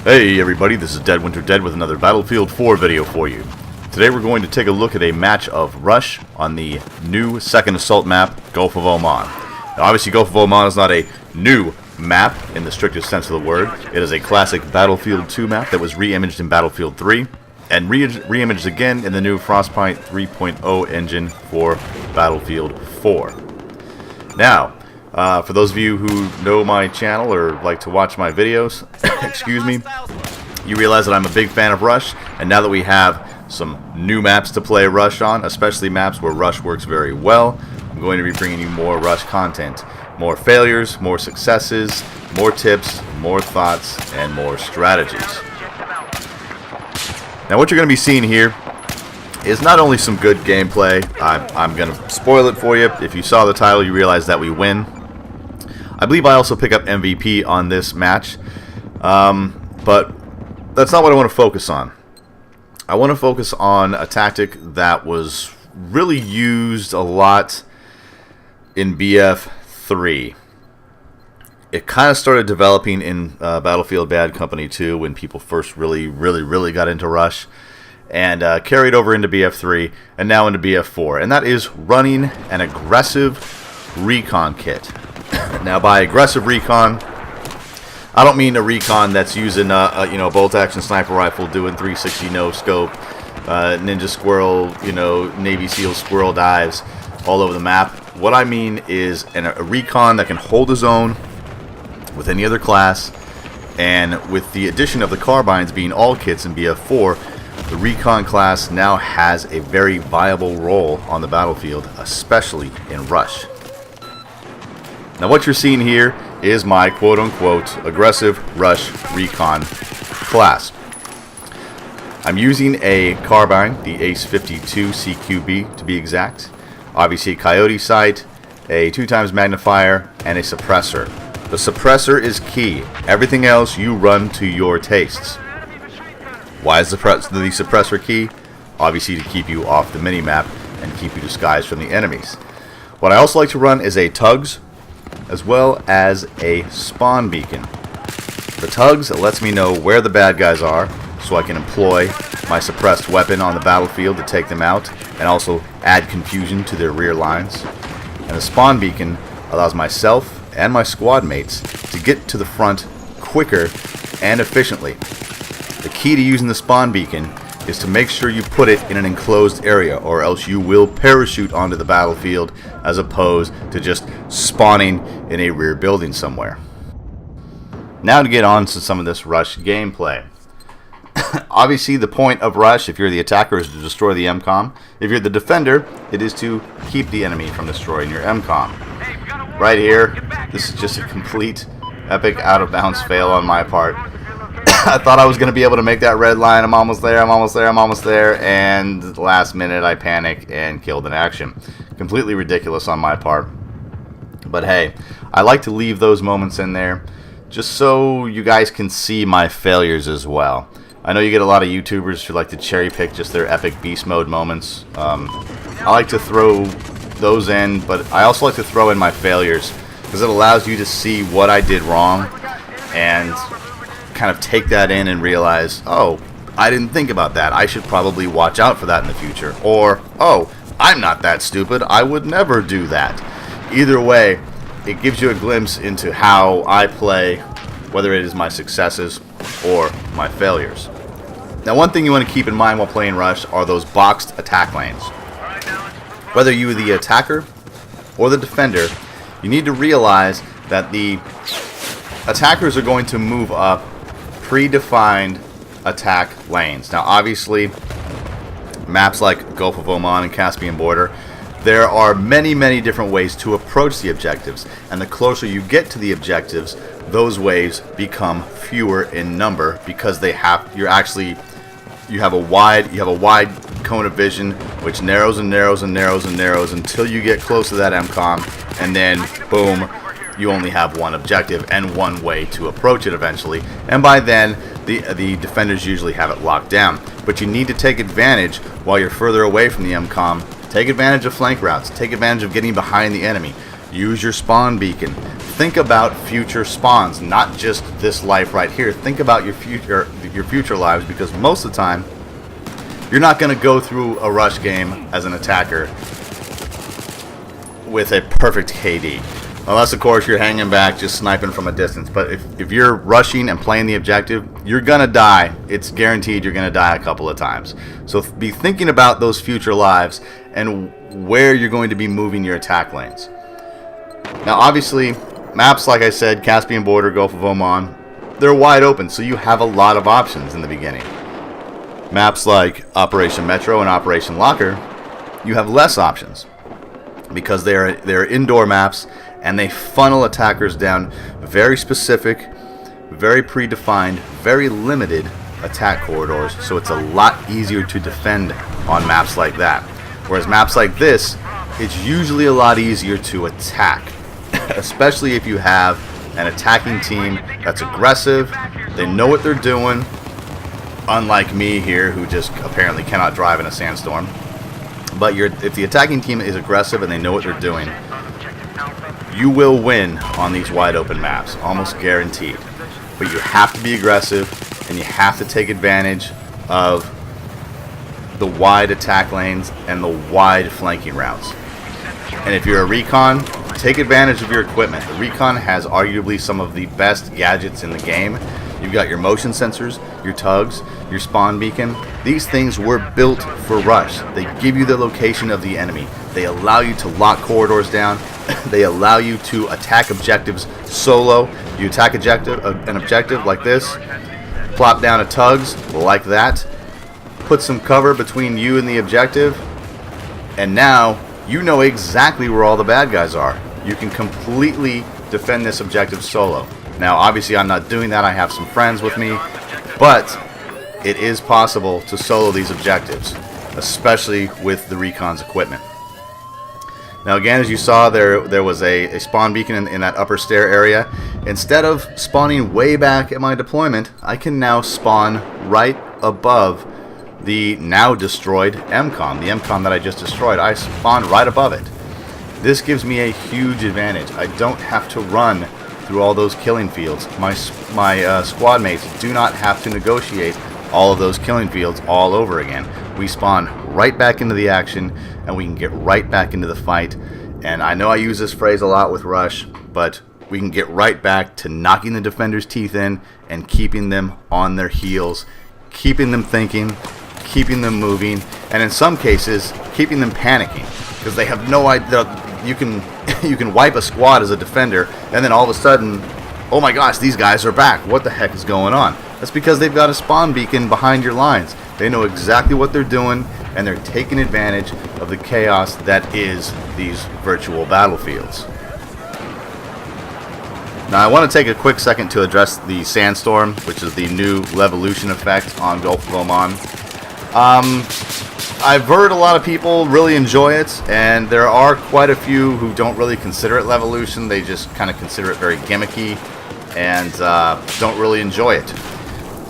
Hey everybody, this is Dead Winter Dead with another Battlefield 4 video for you. Today we're going to take a look at a match of Rush on the new second assault map, Gulf of Oman. Now obviously Gulf of Oman is not a new map in the strictest sense of the word. It is a classic Battlefield 2 map that was re-imaged in Battlefield 3 and re-imaged again in the new Frostbite 3.0 engine for Battlefield 4. Now, for those of you who know my channel or like to watch my videos, excuse me, you realize that I'm a big fan of Rush, and now that we have some new maps to play Rush on, especially maps where Rush works very well, I'm going to be bringing you more Rush content. More failures, more successes, more tips, more thoughts, and more strategies. Now what you're going to be seeing here is not only some good gameplay. I'm going to spoil it for you. If you saw the title, you realize that we win. I believe I also pick up MVP on this match, but that's not what I want to focus on. I want to focus on a tactic that was really used a lot in BF3. It kind of started developing in Battlefield Bad Company 2 when people first really got into Rush, and carried over into BF3 and now into BF4, and that is running an aggressive recon kit. Now, by aggressive recon, I don't mean a recon that's using a bolt-action sniper rifle doing 360 no scope, Ninja Squirrel, Navy SEAL squirrel dives all over the map. What I mean is a recon that can hold his own with any other class, and with the addition of the carbines being all kits in BF4, the recon class now has a very viable role on the battlefield, especially in Rush. Now what you're seeing here is my quote-unquote aggressive Rush recon class. I'm using a carbine, the Ace 52 CQB to be exact, obviously a coyote sight, a 2x magnifier, and a suppressor. The suppressor is key. Everything else you run to your tastes. Why is the suppressor key? Obviously to keep you off the minimap and keep you disguised from the enemies. What I also like to run is a tugs, as well as a spawn beacon. The tugs lets me know where the bad guys are, so I can employ my suppressed weapon on the battlefield to take them out, and also add confusion to their rear lines. And the spawn beacon allows myself and my squad mates to get to the front quicker and efficiently. The key to using the spawn beacon is to make sure you put it in an enclosed area, or else you will parachute onto the battlefield as opposed to just spawning in a rear building somewhere. Now to get on to some of this Rush gameplay. Obviously the point of Rush, if you're the attacker, is to destroy the MCOM. If you're the defender, it is to keep the enemy from destroying your MCOM. Right here, this is just a complete epic out of bounds fail on my part. I thought I was going to be able to make that red line. I'm almost there, and at the last minute I panic and killed in action. Completely ridiculous on my part. But hey, I like to leave those moments in there just so you guys can see my failures as well. I know you get a lot of YouTubers who like to cherry pick just their epic beast mode moments. I like to throw those in, but I also like to throw in my failures because it allows you to see what I did wrong and kind of take that in and realize, oh, I didn't think about that. I should probably watch out for that in the future. Or, oh, I'm not that stupid. I would never do that. Either way, it gives you a glimpse into how I play, whether it is my successes or my failures. Now, one thing you want to keep in mind while playing Rush are those boxed attack lanes. Whether you're the attacker or the defender, you need to realize that the attackers are going to move up predefined attack lanes. Now obviously maps like Gulf of Oman and Caspian border, there are many different ways to approach the objectives, and the closer you get to the objectives, those ways become fewer in number because you have a wide cone of vision which narrows until you get close to that MCOM, and then boom, you only have one objective and one way to approach it eventually, and by then the defenders usually have it locked down. But you need to take advantage while you're further away from the MCOM. Take advantage of flank routes, take advantage of getting behind the enemy, use your spawn beacon, think about future spawns, not just this life right here. Think about your future lives, because most of the time you're not going to go through a rush game as an attacker with a perfect KD. Unless, of course, you're hanging back just sniping from a distance. But if you're rushing and playing the objective, you're going to die. It's guaranteed you're going to die a couple of times. So be thinking about those future lives and where you're going to be moving your attack lanes. Now, obviously, maps, like I said, Caspian Border, Gulf of Oman, they're wide open, so you have a lot of options in the beginning. Maps like Operation Metro and Operation Locker, you have less options, because they're indoor maps, and they funnel attackers down very specific, very predefined, very limited attack corridors, so it's a lot easier to defend on maps like that. Whereas maps like this, it's usually a lot easier to attack, especially if you have an attacking team that's aggressive, they know what they're doing, unlike me here, who just apparently cannot drive in a sandstorm. But if the attacking team is aggressive and they know what they're doing, you will win on these wide open maps, almost guaranteed. But you have to be aggressive, and you have to take advantage of the wide attack lanes and the wide flanking routes. And if you're a recon, take advantage of your equipment. The recon has arguably some of the best gadgets in the game. You've got your motion sensors, your tugs, your spawn beacon. These things were built for rush. They give you the location of the enemy. They allow you to lock corridors down. They allow you to attack objectives solo. You attack an objective like this, plop down a tugs like that, put some cover between you and the objective, and now you know exactly where all the bad guys are. You can completely defend this objective solo. Now, obviously, I'm not doing that. I have some friends with me, but it is possible to solo these objectives, especially with the recon's equipment. Now, again, as you saw, there was a spawn beacon in that upper stair area. Instead of spawning way back at my deployment, I can now spawn right above the now destroyed MCOM. The MCOM that I just destroyed, I spawned right above it. This gives me a huge advantage. I don't have to run through all those killing fields. My squad mates do not have to negotiate all of those killing fields all over again. We spawn right back into the action, and we can get right back into the fight. And I know I use this phrase a lot with Rush, but we can get right back to knocking the defenders' teeth in and keeping them on their heels, keeping them thinking, keeping them moving, and in some cases, keeping them panicking, because they have no idea. You can wipe a squad as a defender, and then all of a sudden, oh my gosh, these guys are back. What the heck is going on? That's because they've got a spawn beacon behind your lines. They know exactly what they're doing, and they're taking advantage of the chaos that is these virtual battlefields. Now, I want to take a quick second to address the Sandstorm, which is the new Levolution effect on Gulf of Oman. I've heard a lot of people really enjoy it, and there are quite a few who don't really consider it Levolution. They just kind of consider it very gimmicky and don't really enjoy it.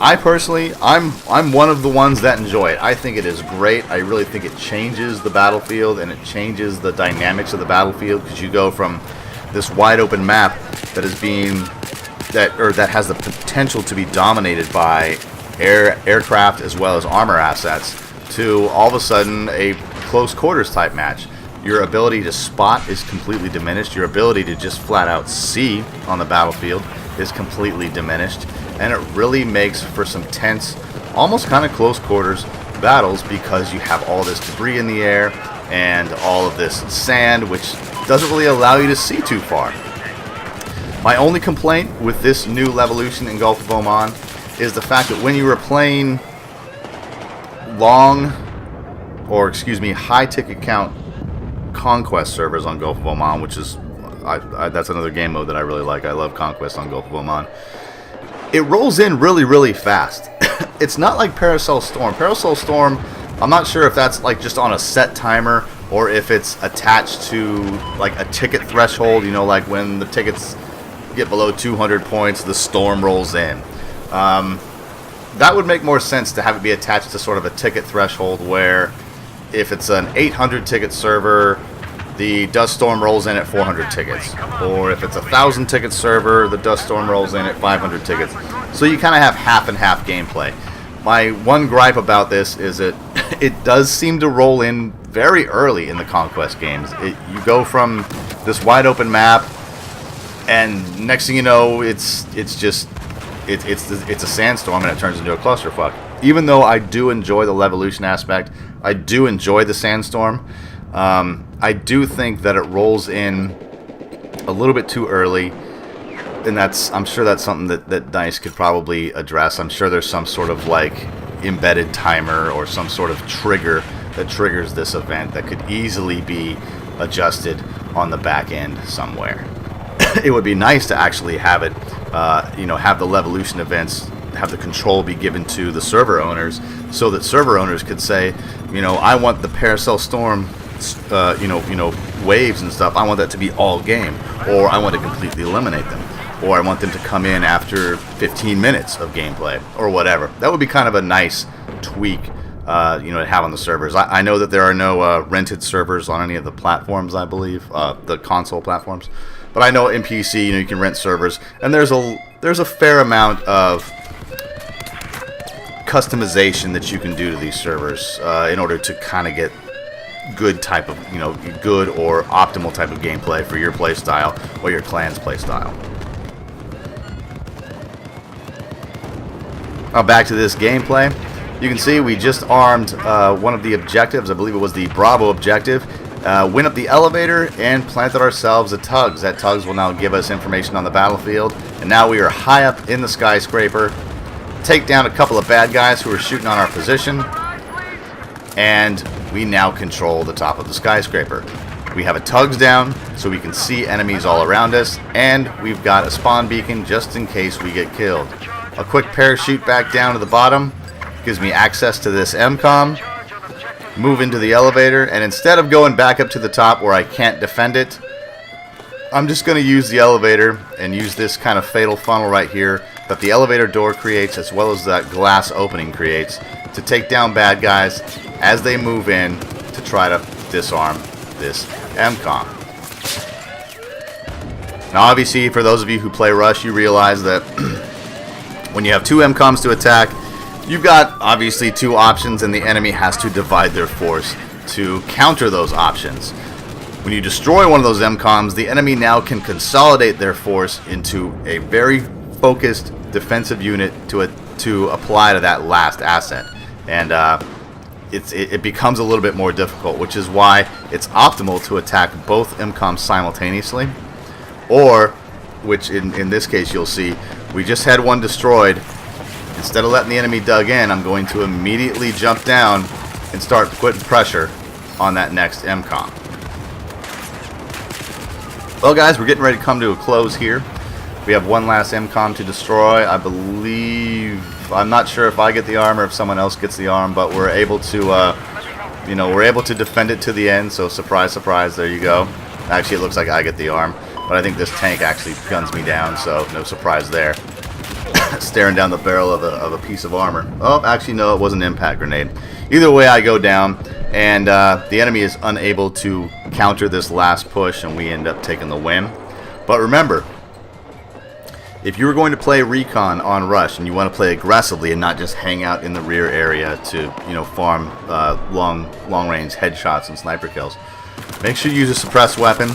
I personally, I'm one of the ones that enjoy it. I think it is great. I really think it changes the battlefield, and it changes the dynamics of the battlefield, because you go from this wide open map that is that has the potential to be dominated by aircraft as well as armor assets, to all of a sudden a close quarters type match. Your ability to spot is completely diminished. Your ability to just flat out see on the battlefield is completely diminished, and it really makes for some tense, almost kind of close quarters battles, because you have all this debris in the air and all of this sand, which doesn't really allow you to see too far. My only complaint with this new Levolution in Gulf of Oman is the fact that when you were playing high ticket count conquest servers on Gulf of Oman, which is that's another game mode that I really like. I love conquest on Gulf of Oman. It rolls in really, really fast. It's not like Parasol Storm. Parasol Storm, I'm not sure if that's like just on a set timer or if it's attached to like a ticket threshold. You know, like when the tickets get below 200 points, the storm rolls in. That would make more sense to have it be attached to sort of a ticket threshold, where if it's an 800 ticket server, the dust storm rolls in at 400 tickets. Or if it's a 1,000 ticket server, the dust storm rolls in at 500 tickets. So you kind of have half and half gameplay. My one gripe about this is that it does seem to roll in very early in the Conquest games. You go from this wide open map, and next thing you know, it's a sandstorm, and it turns into a clusterfuck. Even though I do enjoy the Levolution aspect, I do enjoy the sandstorm. I do think that it rolls in a little bit too early, and I'm sure that's something that DICE could probably address. I'm sure there's some sort of like embedded timer or some sort of trigger that triggers this event that could easily be adjusted on the back end somewhere. It would be nice to actually have it, have the Levolution events, have the control be given to the server owners, so that server owners could say, I want the Paracel Storm, waves and stuff. I want that to be all game, or I want to completely eliminate them, or I want them to come in after 15 minutes of gameplay, or whatever. That would be kind of a nice tweak, to have on the servers. I know that there are no rented servers on any of the platforms. I believe the console platforms. But I know in PC, you can rent servers, and there's a fair amount of customization that you can do to these servers in order to kind of get good type of, good or optimal type of gameplay for your playstyle or your clan's playstyle. Now back to this gameplay. You can see we just armed one of the objectives. I believe it was the Bravo objective. Went up the elevator and planted ourselves a tugs. That tugs will now give us information on the battlefield. And now we are high up in the skyscraper. Take down a couple of bad guys who are shooting on our position. And we now control the top of the skyscraper. We have a tugs down so we can see enemies all around us. And we've got a spawn beacon just in case we get killed. A quick parachute back down to the bottom gives me access to this MCOM. Move into the elevator, and instead of going back up to the top where I can't defend it, I'm just going to use the elevator and use this kind of fatal funnel right here that the elevator door creates, as well as that glass opening creates, to take down bad guys as they move in to try to disarm this MCOM. Now obviously, for those of you who play Rush, you realize that when you have two MCOMs to attack, you've got obviously two options, and the enemy has to divide their force to counter those options. When you destroy one of those MCOMs, the enemy now can consolidate their force into a very focused defensive unit to apply to that last asset. And it becomes a little bit more difficult, which is why it's optimal to attack both MCOMs simultaneously. Or, which in this case you'll see, we just had one destroyed. Instead of letting the enemy dug in, I'm going to immediately jump down and start putting pressure on that next MCOM. Well guys, we're getting ready to come to a close here. We have one last MCOM to destroy. I believe, I'm not sure if I get the arm or if someone else gets the arm, but we're able to, we're able to defend it to the end. So surprise, surprise, there you go. Actually, it looks like I get the arm, but I think this tank actually guns me down, so no surprise there. Staring down the barrel of a piece of armor. Oh, actually, no, it was an impact grenade. Either way, I go down, and the enemy is unable to counter this last push, and we end up taking the win. But remember, if you were going to play Recon on Rush, and you want to play aggressively and not just hang out in the rear area to, farm long-range headshots and sniper kills, make sure you use a suppressed weapon.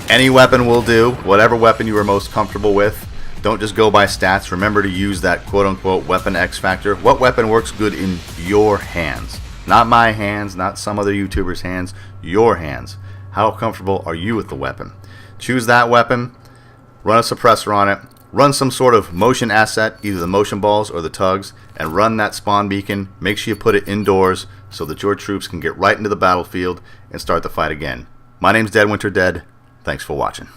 Any weapon will do, whatever weapon you are most comfortable with. Don't just go by stats. Remember to use that quote-unquote weapon X factor. What weapon works good in your hands? Not my hands, not some other YouTuber's hands. Your hands. How comfortable are you with the weapon? Choose that weapon. Run a suppressor on it. Run some sort of motion asset, either the motion balls or the tugs, and run that spawn beacon. Make sure you put it indoors so that your troops can get right into the battlefield and start the fight again. My name's Dead Winter Dead. Thanks for watching.